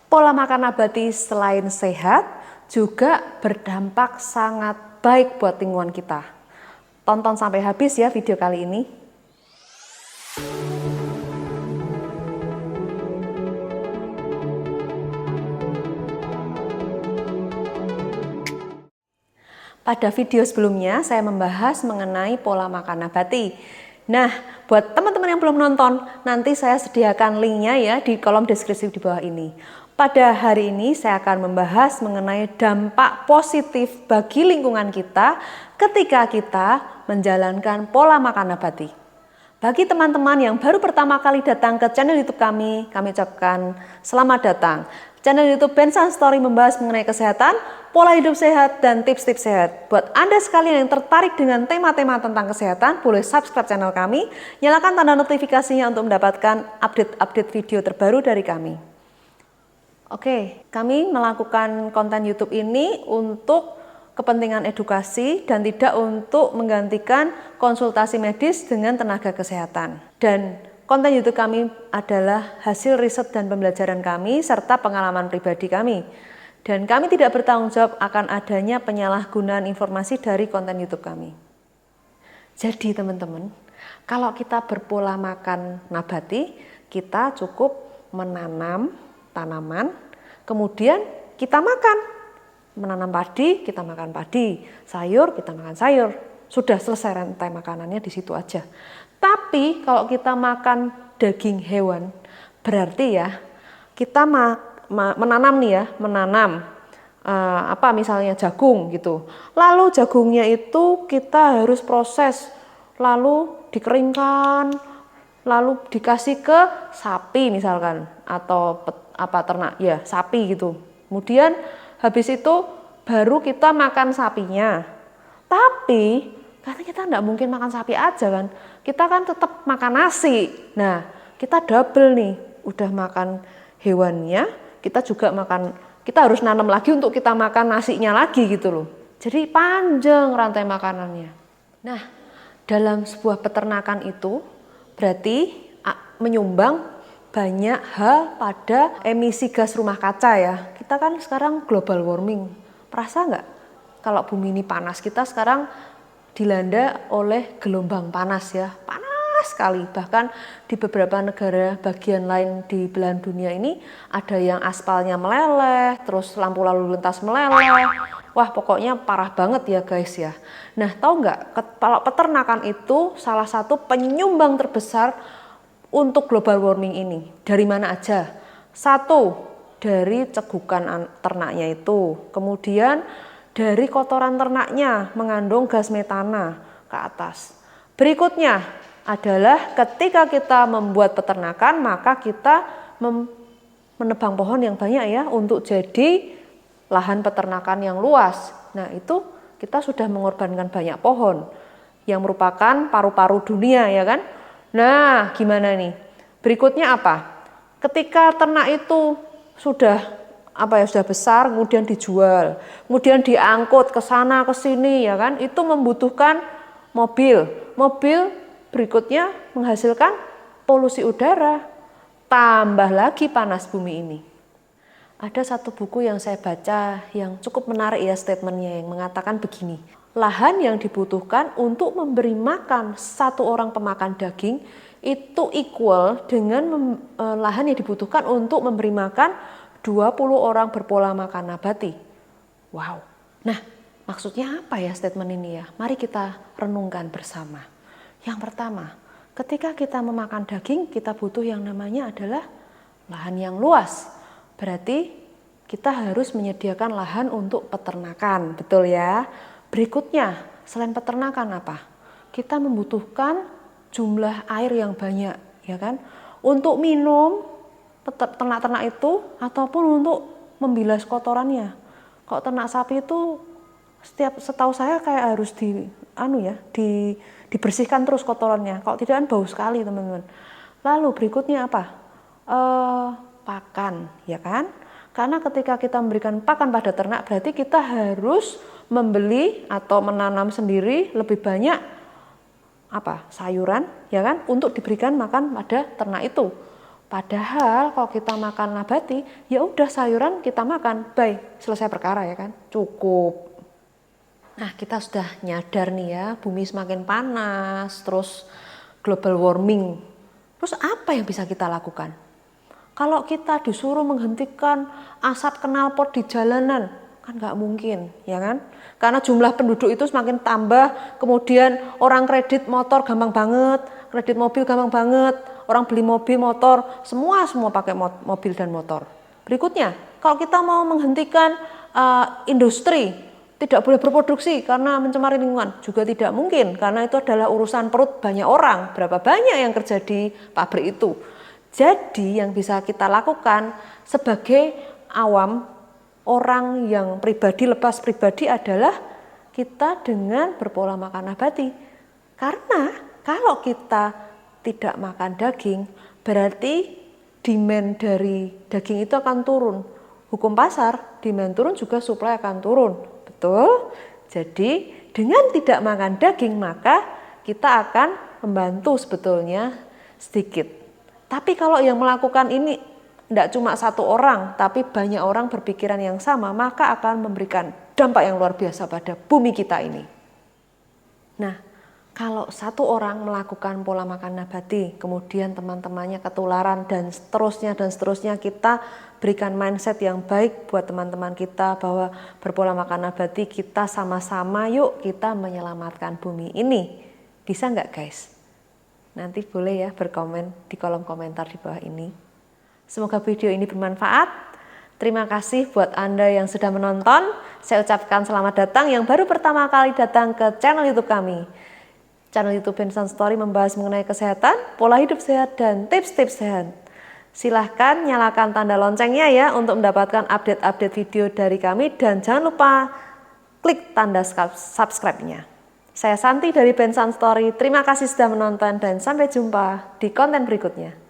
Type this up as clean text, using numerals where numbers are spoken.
Pola makan nabati selain sehat, juga berdampak sangat baik buat lingkungan kita. Tonton sampai habis ya video kali ini. Pada video sebelumnya saya membahas mengenai pola makan nabati. Nah, buat teman-teman yang belum nonton, nanti saya sediakan linknya ya di kolom deskripsi di bawah ini. Pada hari ini saya akan membahas mengenai dampak positif bagi lingkungan kita ketika kita menjalankan pola makan nabati. Bagi teman-teman yang baru pertama kali datang ke channel YouTube kami ucapkan selamat datang. Channel YouTube Bensan Story membahas mengenai kesehatan, pola hidup sehat, dan tips-tips sehat. Buat Anda sekalian yang tertarik dengan tema-tema tentang kesehatan, boleh subscribe channel kami, nyalakan tanda notifikasinya untuk mendapatkan update-update video terbaru dari kami. Oke, kami melakukan konten YouTube ini untuk kepentingan edukasi dan tidak untuk menggantikan konsultasi medis dengan tenaga kesehatan. Dan konten YouTube kami adalah hasil riset dan pembelajaran kami serta pengalaman pribadi kami. Dan kami tidak bertanggung jawab akan adanya penyalahgunaan informasi dari konten YouTube kami. Jadi teman-teman, kalau kita berpola makan nabati, kita cukup menanam tanaman, kemudian kita makan. Menanam padi, kita makan padi. Sayur, kita makan sayur. Sudah selesai rantai makanannya di situ aja. Tapi kalau kita makan daging hewan, berarti ya kita menanam nih ya, misalnya jagung gitu. Lalu jagungnya itu kita harus proses, lalu dikeringkan, lalu dikasih ke sapi misalkan atau ternak ya, sapi gitu. Kemudian habis itu baru kita makan sapinya. Tapi karena kita enggak mungkin makan sapi aja kan. Kita kan tetap makan nasi. Nah, kita double nih. Udah makan hewannya, kita juga makan, kita harus nanam lagi untuk kita makan nasinya lagi gitu loh. Jadi panjang rantai makanannya. Nah, dalam sebuah peternakan itu berarti menyumbang banyak hal pada emisi gas rumah kaca ya. Kita kan sekarang global warming. Perasa nggak kalau bumi ini panas? Kita sekarang dilanda oleh gelombang panas ya. Panas sekali. Bahkan di beberapa negara bagian lain di belahan dunia ini ada yang aspalnya meleleh, terus lampu lalu lintas meleleh. Wah, pokoknya parah banget ya guys ya. Nah, tahu nggak kalau peternakan itu salah satu penyumbang terbesar untuk global warming ini. Dari mana aja? Satu, dari cegukan ternaknya itu. Kemudian dari kotoran ternaknya mengandung gas metana ke atas. Berikutnya adalah ketika kita membuat peternakan, maka kita menebang pohon yang banyak ya untuk jadi lahan peternakan yang luas. Nah, itu kita sudah mengorbankan banyak pohon yang merupakan paru-paru dunia ya kan. Nah, gimana nih? Berikutnya apa? Ketika ternak itu sudah besar, kemudian dijual, kemudian diangkut ke sana ke sini ya kan, itu membutuhkan mobil. Mobil berikutnya menghasilkan polusi udara, tambah lagi panas bumi ini. Ada satu buku yang saya baca yang cukup menarik ya statementnya, yang mengatakan begini. Lahan yang dibutuhkan untuk memberi makan satu orang pemakan daging itu equal dengan lahan yang dibutuhkan untuk memberi makan 20 orang berpola makan nabati. Wow. Nah, maksudnya apa ya statement ini ya? Mari kita renungkan bersama. Yang pertama, ketika kita memakan daging, kita butuh yang namanya adalah lahan yang luas. Berarti kita harus menyediakan lahan untuk peternakan, betul ya? Berikutnya, selain peternakan apa? Kita membutuhkan jumlah air yang banyak, ya kan? Untuk minum ternak-ternak itu ataupun untuk membilas kotorannya. Kalau ternak sapi itu setahu saya kayak harus dibersihkan terus kotorannya. Kalau tidak kan bau sekali, teman-teman. Lalu berikutnya apa? Pakan, ya kan? Karena ketika kita memberikan pakan pada ternak, berarti kita harus membeli atau menanam sendiri lebih banyak sayuran, ya kan, untuk diberikan makan pada ternak itu. Padahal kalau kita makan nabati, ya udah sayuran kita makan, bye, selesai perkara ya kan, cukup. Nah, kita sudah nyadar nih ya, bumi semakin panas, terus global warming. Terus apa yang bisa kita lakukan? Kalau kita disuruh menghentikan asap knalpot di jalanan, kan nggak mungkin, ya kan? Karena jumlah penduduk itu semakin tambah, kemudian orang kredit motor gampang banget, kredit mobil gampang banget, orang beli mobil, motor, semua pakai mobil dan motor. Berikutnya, kalau kita mau menghentikan industri, tidak boleh berproduksi karena mencemari lingkungan, juga tidak mungkin karena itu adalah urusan perut banyak orang, berapa banyak yang kerja di pabrik itu. Jadi yang bisa kita lakukan sebagai awam, orang yang pribadi lepas pribadi adalah kita dengan berpola makan nabati. Karena kalau kita tidak makan daging, berarti demand dari daging itu akan turun. Hukum pasar, demand turun juga supply akan turun. Betul? Jadi dengan tidak makan daging maka kita akan membantu sebetulnya sedikit. Tapi kalau yang melakukan ini tidak cuma satu orang, tapi banyak orang berpikiran yang sama, maka akan memberikan dampak yang luar biasa pada bumi kita ini. Nah, kalau satu orang melakukan pola makan nabati, kemudian teman-temannya ketularan dan seterusnya kita berikan mindset yang baik buat teman-teman kita bahwa berpola makan nabati kita sama-sama yuk kita menyelamatkan bumi ini. Bisa nggak guys? Nanti boleh ya berkomen di kolom komentar di bawah ini. Semoga video ini bermanfaat. Terima kasih buat Anda yang sudah menonton. Saya ucapkan selamat datang yang baru pertama kali datang ke channel YouTube kami. Channel YouTube Bensan Story membahas mengenai kesehatan, pola hidup sehat, dan tips-tips sehat. Silahkan nyalakan tanda loncengnya ya untuk mendapatkan update-update video dari kami. Dan jangan lupa klik tanda subscribe-nya. Saya Santi dari Bensan Story. Terima kasih sudah menonton dan sampai jumpa di konten berikutnya.